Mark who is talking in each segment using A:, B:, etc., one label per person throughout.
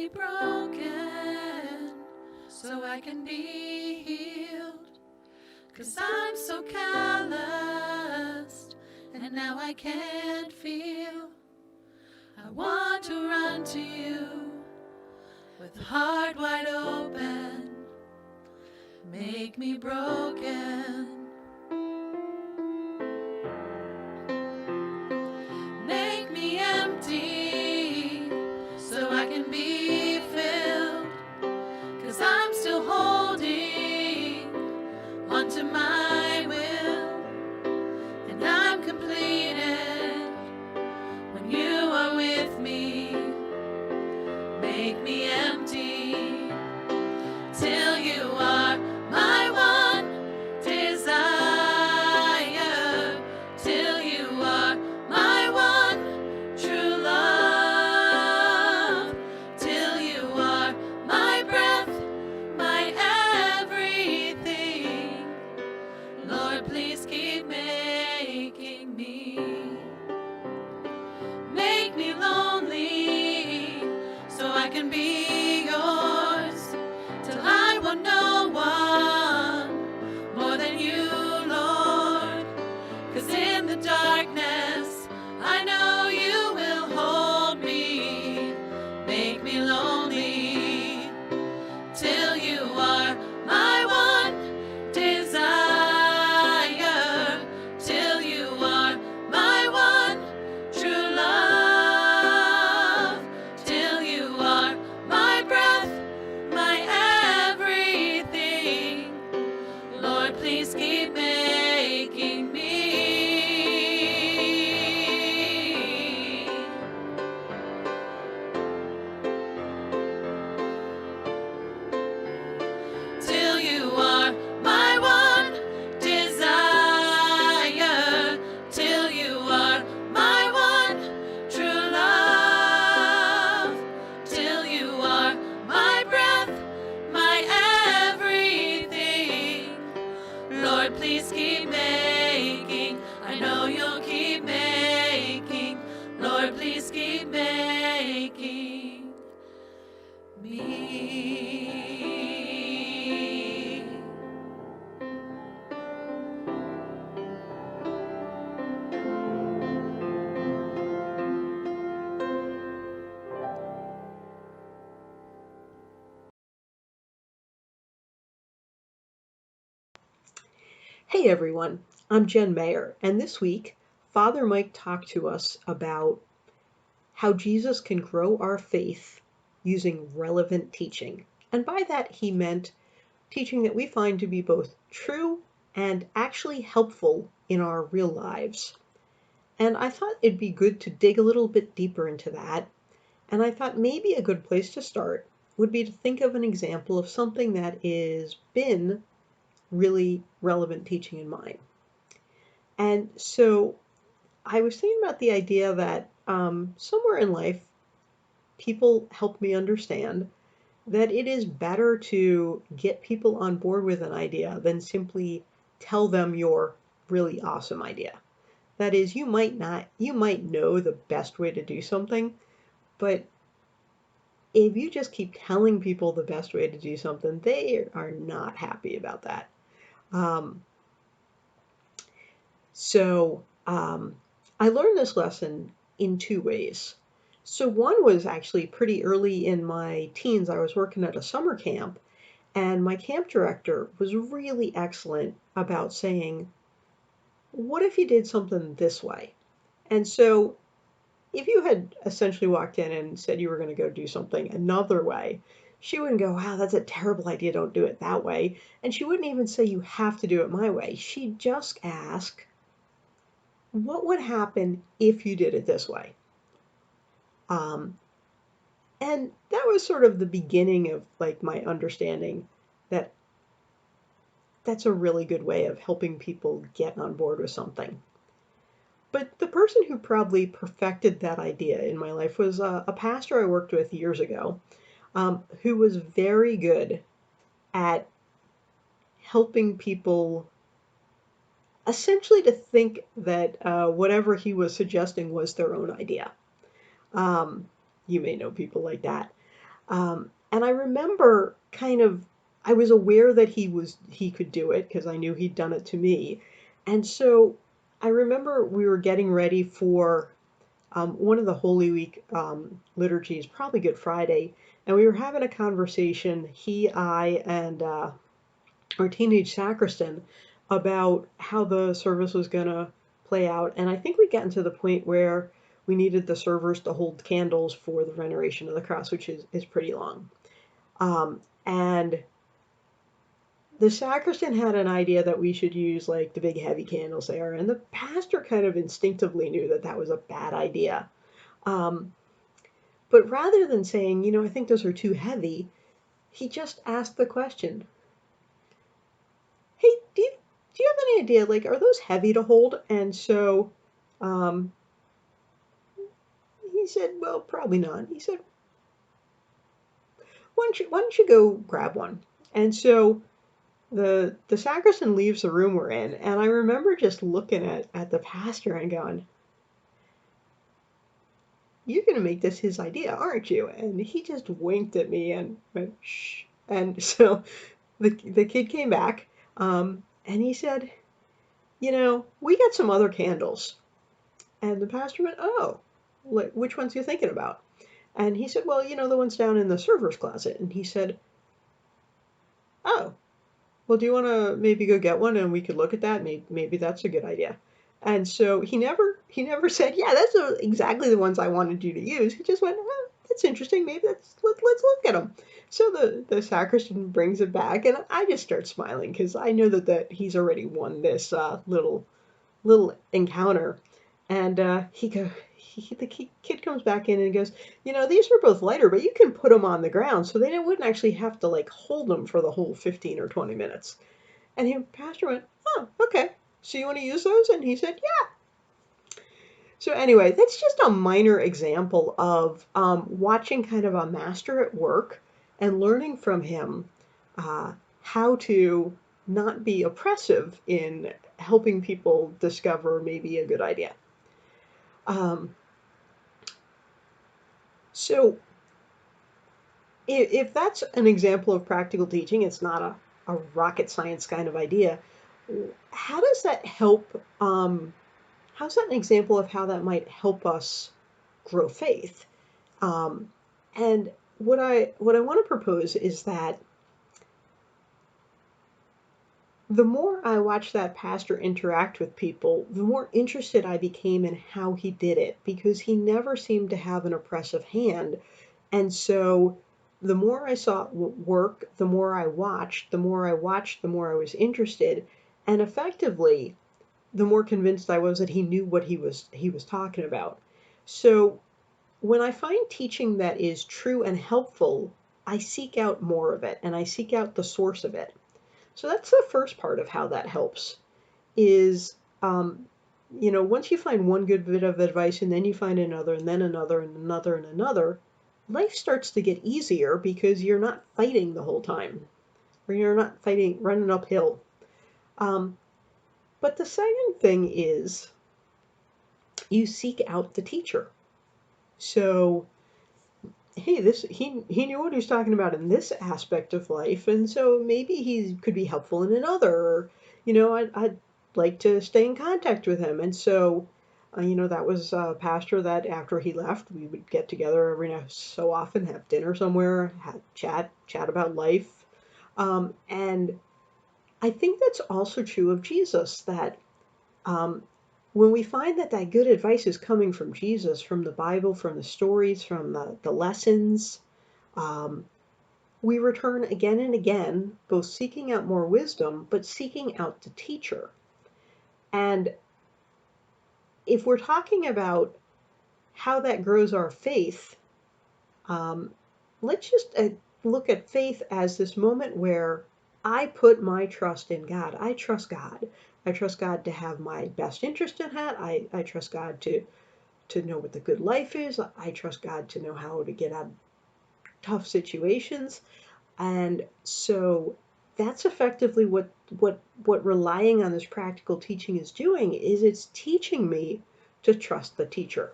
A: me broken so I can be healed. 'Cause I'm so calloused and now I can't feel. I want to run to you with heart wide open. Make me broken. Make me empty so I can be filled. 'Cause I'm still holding onto my will. And I'm completed when you are with me. Make me empty till you are my one desire, till you are my one true love, till you are my breath, my everything. Lord, please keep making me. Make me lonely so I can be yours, till I want no one more than you, Lord. 'Cause in the darkness, I know you will hold me. Make me lonely till you are my one desire, till you are my one true love, till you are my breath, my everything. Lord, please keep making me. Till you are my one desire, till you are my one true love, till you are my breath, my everything. Lord, please keep making. I know you'll keep making. Lord, please keep making me.
B: Hey everyone, I'm Jen Mayer, and this week Father Mike talked to us about how Jesus can grow our faith using relevant teaching. And by that he meant teaching that we find to be both true and actually helpful in our real lives. And I thought it'd be good to dig a little bit deeper into that. And I thought maybe a good place to start would be to think of an example of something that has been really relevant teaching in mine. And so I was thinking about the idea that somewhere in life, people help me understand that it is better to get people on board with an idea than simply tell them your really awesome idea. That is, you might know the best way to do something, but if you just keep telling people the best way to do something, they are not happy about that. I learned this lesson in two ways. So one was actually pretty early in my teens. I was working at a summer camp, and my camp director was really excellent about saying, what if you did something this way? And so if you had essentially walked in and said you were going to go do something another way, she wouldn't go, wow, that's a terrible idea, don't do it that way. And she wouldn't even say you have to do it my way. She'd just ask, what would happen if you did it this way? And that was sort of the beginning of like my understanding that that's a really good way of helping people get on board with something. But the person who probably perfected that idea in my life was a pastor I worked with years ago, who was very good at helping people essentially to think that whatever he was suggesting was their own idea. You may know people like that. And I remember I was aware that he could do it because I knew he'd done it to me. And so I remember we were getting ready for one of the Holy Week liturgies, probably Good Friday, and we were having a conversation, I, and our teenage sacristan, about how the service was going to play out. And I think we got to the point where we needed the servers to hold candles for the veneration of the cross, which is pretty long. And the sacristan had an idea that we should use like the big heavy candles there, and the pastor kind of instinctively knew that that was a bad idea. Um, but rather than saying, I think those are too heavy, he just asked the question, "Hey, do you have any idea? Like, are those heavy to hold?" And so um, he said, "Well, probably not." He said, "Why don't you go grab one?" And so the sacristan leaves the room we're in, and I remember just looking at the pastor and going, "You're going to make this his idea, aren't you?" And he just winked at me and went, "Shh." And so the kid came back, and he said, "We got some other candles." And the pastor went, "Oh, which ones are you thinking about?" And he said, "Well, the ones down in the server's closet." And he said, "Oh, well, do you want to maybe go get one and we could look at that? Maybe that's a good idea." And so he never said, "Yeah, that's exactly the ones I wanted you to use." He just went, "Oh, that's interesting. Maybe let's look at them." So the sacristan brings it back, and I just start smiling because I know that he's already won this little encounter. And the kid comes back in and goes, "These were both lighter, but you can put them on the ground, so they wouldn't actually have to like hold them for the whole 15 or 20 minutes." And the pastor went, "Oh, okay. So you want to use those?" And he said, "Yeah." So anyway, that's just a minor example of watching kind of a master at work and learning from him how to not be oppressive in helping people discover maybe a good idea. Um, so if that's an example of practical teaching, it's not a rocket science kind of idea. How does that help? How's that an example of how that might help us grow faith? Um, and what I want to propose is that the more I watched that pastor interact with people, the more interested I became in how he did it because he never seemed to have an oppressive hand. And so the more I saw it work, the more I watched, the more I was interested. And effectively, the more convinced I was that he knew what he was talking about. So when I find teaching that is true and helpful, I seek out more of it and I seek out the source of it. So that's the first part of how that helps is, once you find one good bit of advice and then you find another and then another and another and another, life starts to get easier because you're not fighting the whole time or you're not fighting, running uphill. Um, but the second thing is you seek out the teacher. So hey, this he knew what he was talking about in this aspect of life, and so maybe he could be helpful in another. Or, I'd like to stay in contact with him, and so, that was a pastor that after he left, we would get together every now so often, have dinner somewhere, have chat about life, and I think that's also true of Jesus. That um, when we find that good advice is coming from Jesus, from the Bible, from the stories, from the lessons, um, we return again and again, both seeking out more wisdom, but seeking out the teacher. And if we're talking about how that grows our faith, um, let's just look at faith as this moment where I put my trust in God. I trust God. I trust God to have my best interest in that. I trust God to know what the good life is. I trust God to know how to get out of tough situations. And so that's effectively what relying on this practical teaching is doing is it's teaching me to trust the teacher.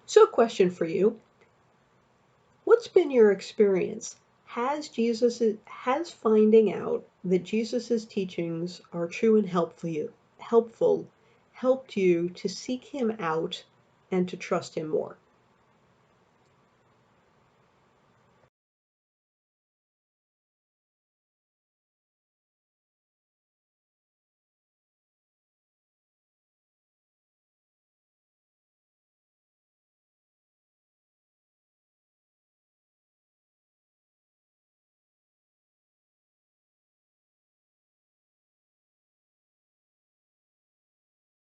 B: So question for you, What's been your experience? Has finding out that Jesus's teachings are true and helpful helped you to seek him out and to trust him more?